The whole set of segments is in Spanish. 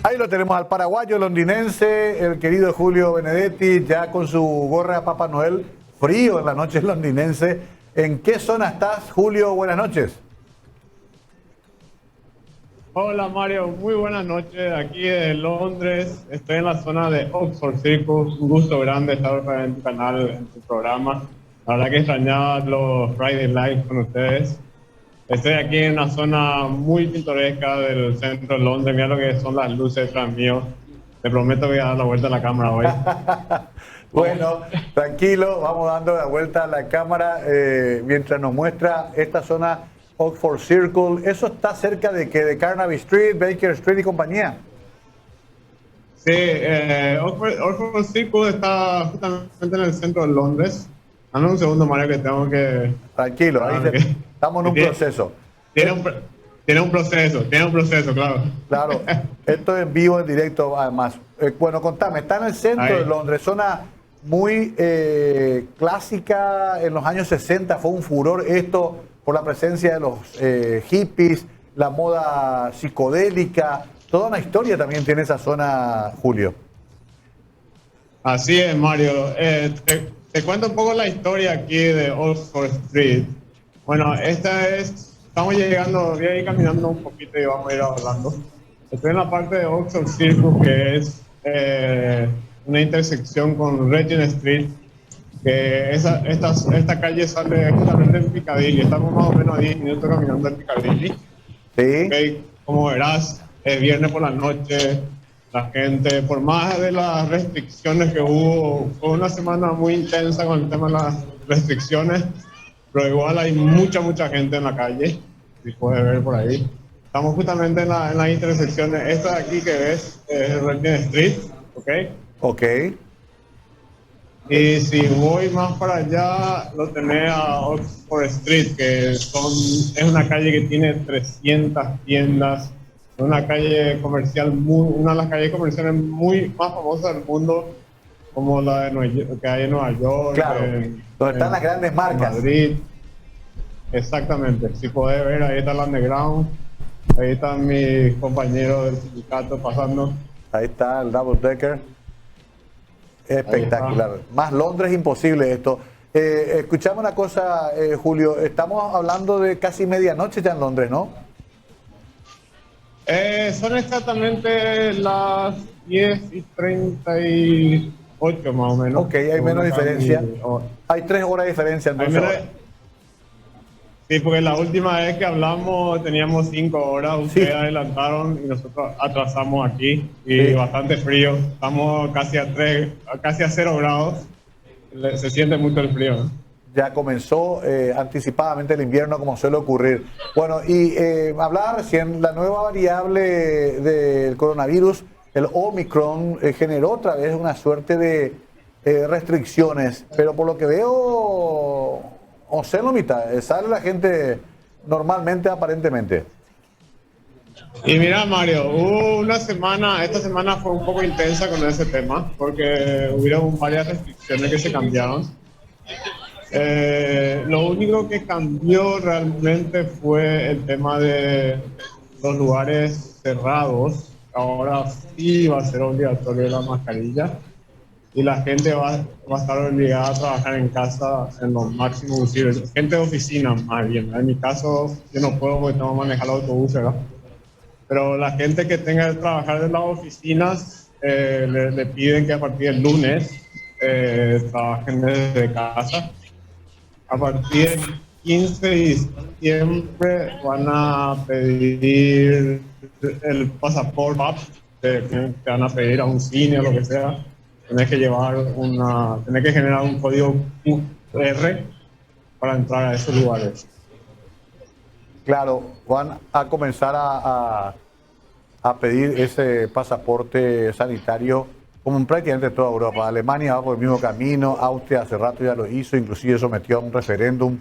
Ahí lo tenemos al paraguayo londinense, el querido Julio Benedetti, ya con su gorra de Papá Noel, frío en la noche londinense. ¿En qué zona estás, Julio? Buenas noches. Hola Mario, muy buenas noches. Aquí de Londres, estoy en la zona de Oxford Circus. Un gusto grande estar en tu canal, en tu programa. La verdad que extrañaba los Friday Live con ustedes. Estoy aquí en una zona muy pintoresca del centro de Londres. Mira lo que son las luces detrás mío. Te prometo que voy a dar la vuelta a la cámara hoy. Bueno, tranquilo, vamos dando la vuelta a la cámara mientras nos muestra esta zona Oxford Circle. ¿Eso está cerca de que de Carnaby Street, Baker Street y compañía? Sí, Oxford Circus está justamente en el centro de Londres. Dame un segundo, Mario, que tengo que... Tranquilo, estamos en un proceso. Tiene un proceso, claro. Claro, esto es en vivo, en directo, además. Bueno, contame, está en el centro de Londres, zona muy clásica. En los años 60 fue un furor esto por la presencia de los hippies, la moda psicodélica. Toda una historia también tiene esa zona, Julio. Así es, Mario. Te cuento un poco la historia aquí de Oxford Street. Bueno, estamos llegando, voy a ir caminando un poquito y vamos a ir hablando. Estoy en la parte de Oxford Circus, que es una intersección con Regent Street, que esta calle sale justamente en Piccadilly. Estamos más o menos a 10 minutos caminando en Piccadilly. Sí. Okay. Como verás, es viernes por la noche. La gente, por más de las restricciones que hubo, fue una semana muy intensa con el tema de las restricciones, pero igual hay mucha gente en la calle, si puedes ver por ahí. Estamos justamente en las intersecciones. Esta de aquí que ves es Regent Street, ¿ok? Ok. Y si voy más para allá, lo tenés a Oxford Street, que es una calle que tiene 300 tiendas. Es una calle comercial, una de las calles comerciales más famosas del mundo, como la de que hay en Nueva York, claro, donde están las grandes marcas. Madrid. Exactamente. Si podés ver, ahí está el underground, ahí están mis compañeros del sindicato pasando. Ahí está el Double Decker. Espectacular. Más Londres imposible esto. Escuchame una cosa, Julio. Estamos hablando de casi medianoche ya en Londres, ¿no? Son exactamente las 10:38 más o menos. Ok, hay menos diferencia. Hay 3 horas de diferencia entonces. Sí, porque la última vez que hablamos teníamos 5 horas, ustedes adelantaron y nosotros atrasamos aquí, y bastante frío. Estamos casi a 0 grados. Se siente mucho el frío, ¿no? Ya comenzó anticipadamente el invierno, como suele ocurrir. Bueno, y hablaba recién, la nueva variable del coronavirus, el Omicron, generó otra vez una suerte de restricciones, pero por lo que veo, o sea, en la mitad, sale la gente normalmente, aparentemente. Y mira, Mario, esta semana fue un poco intensa con ese tema, porque hubieron varias restricciones que se cambiaron. Lo único que cambió realmente fue el tema de los lugares cerrados. Ahora sí va a ser obligatorio la mascarilla y la gente va a estar obligada a trabajar en casa en lo máximo posible. Gente de oficina, más bien. En mi caso, yo no puedo porque tengo que manejar el autobús, ¿verdad? Pero la gente que tenga que trabajar en las oficinas, le piden que a partir del lunes trabajen desde casa. A partir del 15 de diciembre van a pedir el pasaporte, te van a pedir a un cine o lo que sea. Tenés que generar un código QR para entrar a esos lugares. Claro, van a comenzar a pedir ese pasaporte sanitario como en prácticamente toda Europa. Alemania va por el mismo camino, Austria hace rato ya lo hizo, inclusive sometió a un referéndum.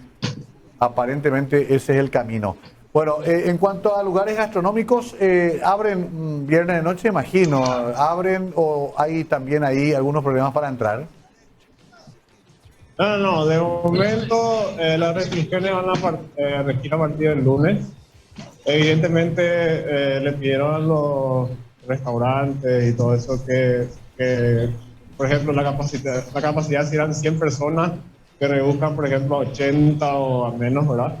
Aparentemente ese es el camino. Bueno, en cuanto a lugares gastronómicos, ¿abren viernes de noche, imagino? ¿Abren o hay también ahí algunos problemas para entrar? No, de momento las restricciones van regir a partir del lunes. Evidentemente le pidieron restaurantes y todo eso que, por ejemplo, la capacidad si eran 100 personas, que reduzcan, por ejemplo, a 80 o a menos, ¿verdad?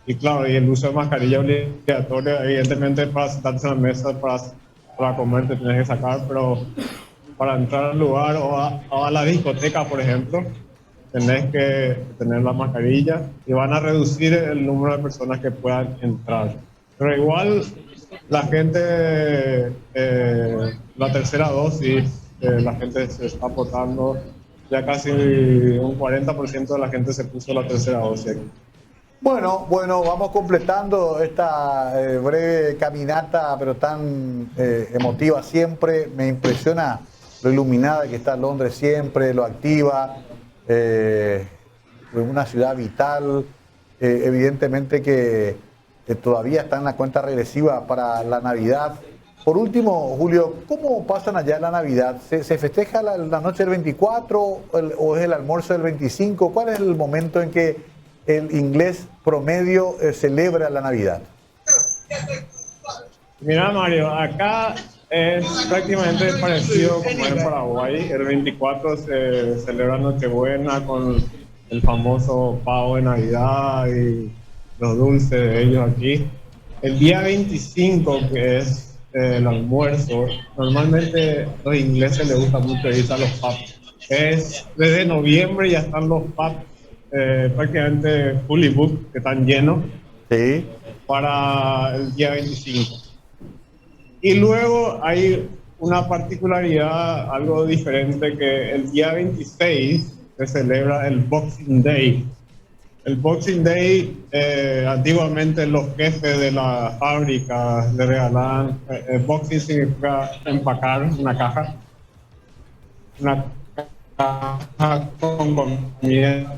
Y claro, y el uso de mascarilla obligatoria, evidentemente para sentarse en la mesa, para comer te tienes que sacar, pero para entrar al lugar o a la discoteca, por ejemplo, tenés que tener la mascarilla y van a reducir el número de personas que puedan entrar. Pero igual la gente, la tercera dosis, la gente se está aportando, ya casi un 40% de la gente se puso la tercera dosis aquí. Bueno, vamos completando esta breve caminata, pero tan emotiva siempre. Me impresiona lo iluminada que está Londres siempre, lo activa, una ciudad vital. Evidentemente que todavía está en la cuenta regresiva para la Navidad. Por último, Julio, ¿cómo pasan allá la Navidad? ¿Se festeja la noche del 24 o es el almuerzo del 25? ¿Cuál es el momento en que el inglés promedio celebra la Navidad? Mira, Mario, acá es prácticamente parecido como en Paraguay. El 24 se celebra Nochebuena con el famoso pavo de Navidad y los dulces de ellos aquí. El día 25, que es el almuerzo, normalmente a los ingleses les gusta mucho ir a los pubs. Es desde noviembre ya están los pubs prácticamente fully booked, que están llenos, Sí. para el día 25. Y luego hay una particularidad, algo diferente, que el día 26 se celebra el Boxing Day. El Boxing Day, antiguamente los jefes de la fábrica le regalaban, boxing significa empacar una caja con comida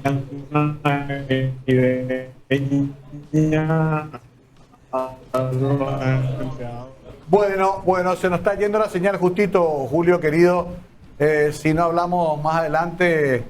navideña a los empleados. Bueno, se nos está yendo la señal justito, Julio querido. Si no hablamos más adelante,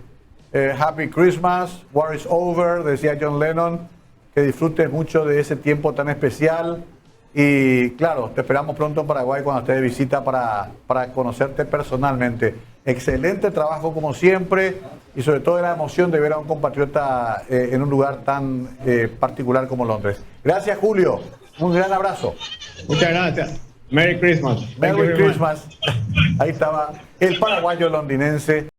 Happy Christmas, War is over, decía John Lennon. Que disfrutes mucho de ese tiempo tan especial. Y claro, te esperamos pronto en Paraguay cuando estés de visita para conocerte personalmente. Excelente trabajo como siempre y sobre todo la emoción de ver a un compatriota en un lugar tan particular como Londres. Gracias, Julio. Un gran abrazo. Muchas gracias. Merry Christmas. Merry Christmas. Ahí estaba el paraguayo londinense.